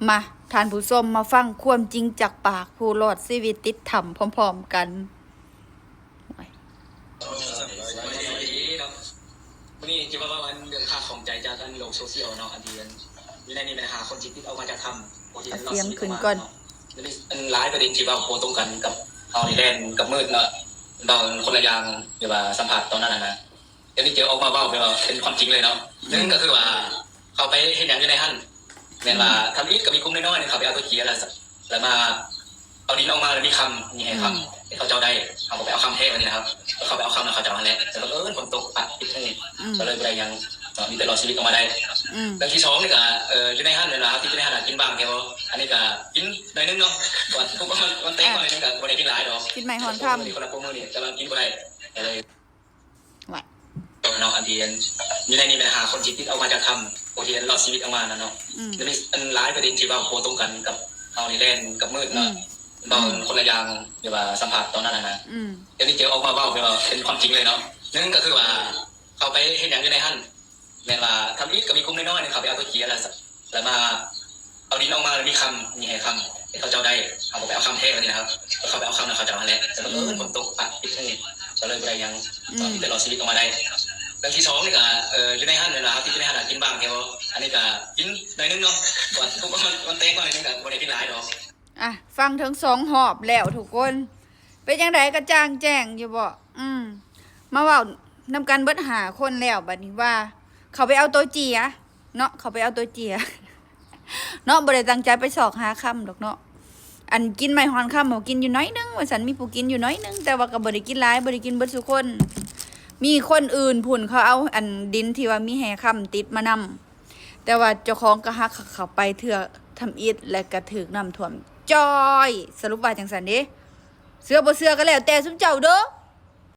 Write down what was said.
มาท่านผู้ชมมาฟังความจริงจากปากผู้รอดชีวิตติดถ้ำพร้อมๆกันวันนี้คิดว่ามันเรื่องค่าของใจจากอันโลกโซเชียลเนาะอันที่มีในนี้ปัญหาคนจิตเอามาจากทำเสียงขึ้นก่อนอันหลายประเด็นที่ว่าโพตรงกันกับเอาในแดนกับมืดเนาะเราคนละอย่างเดี๋ยวว่าสัมผัสตอนนั้นนะเดี๋ยวนี้เจอออกมาเบ้าเป็นความจริงเลยเนาะนั่นก็คือว่าเขาไปเห็นอย่างอยู่ในหั่นแม้ว่าทำอีกก็มีคุ้มน้อยๆเนี่ยเขาไปเอาตัวเกียร์แล้วมาเอาดินออกมาแล้วมีคำมีให้คำเขาเจ้าได้เขาไปเอาคำเทพอันนี้นะครับเขาไปเอาคำแล้วเขาเจ้ามาแล้วแต่ฝนตกปัดปิดให้ก็เลยไปยังมีแต่รอชีวิตออกมาได้เรื่องที่สองนี่ก็อยู่ในหั่นเลยนะครับที่อยู่ในหั่นกินบ้างเดียวอันนี้ก็กินหน่อยนึงเนาะก่อนทุกวันเต้นก่อนนึงก็วันไหนกินหลายดอกกินไม่หอนคำคนละพวกมือนี่จะมากินวันไหนเลยเนาะอันที่มีในนี้ปัญหาคนจิตที่เอามาจากทำโอทีรอดชีวิตออกมาเนาะจะมีอันหลายประเด็นที่ว่าโพตรงกันกับเอาในแดนกับมืดเนาะตอนคนละอย่างเดี๋ยวว่าสัมผัสตอนนั้นนะเดี๋ยวนี้เจอออกมาเบ้าเป็นความจริงเลยเนาะนั่นก็คือว่าเขาไปเห็นอย่างอยู่ในหั่นแม้ว่าทำอีกก็มีคุ้มน้อยๆเนี่ยเขาไปเอาตัวเกียร์แล้วมาเอาดินออกมาแล้วมีคำมีให้คำเขาเจ้าได้เขาไปเอาคำเทพอันนี้นะครับเขาไปเอาคำแล้วเขาเจ้ามาแล้วแต่ฝนตกปัดปิดให้ก็เลยไปยังมีแต่รอชีวิตออกมาได้เรื่องที่สองนี่ก็อยู่ในหั่นเลยนะครับที่อยู่ในหั่นกินบ้างเดียวอันนี้ก็กินหน่อยนึงเนาะก่อนทุกวันเต้นก่อนนึงก็วันไหนกินหลายดอกฟังทั้งสองหอบแล้วทุกคนเป็นยังไงกระจ่างแจ้งอยู่บ่มาเว้านำกันเบิดหาคนแล้วบัดนี้ว่า เขาไปเอาตัวเจียเนาะเขาไปเอาตัวเจียเนาะบ่ได้ตั้งใจไปสอกหาคำดอกเนาะอันกินไม่ฮอนคำเขากินอยู่น้อยนึงว่าสันมีผู้กินอยู่น้อยนึงแต่ว่าก็บ่ได้กินหลายบ่ได้กินเบิดทุกคนมีคนอื่นผุ่นเขาเอาอันดินที่ว่ามีแห่คำติดมานำแต่ว่าเจ้าของก็ฮักเขาไปเถื่อทำอิฐและก็ถึกน้ำท่วมจอยสรุปว่าจังสันเด้เสื้อบ่เสื้อก็แล้วแต่ซุมเจ้าเด้อ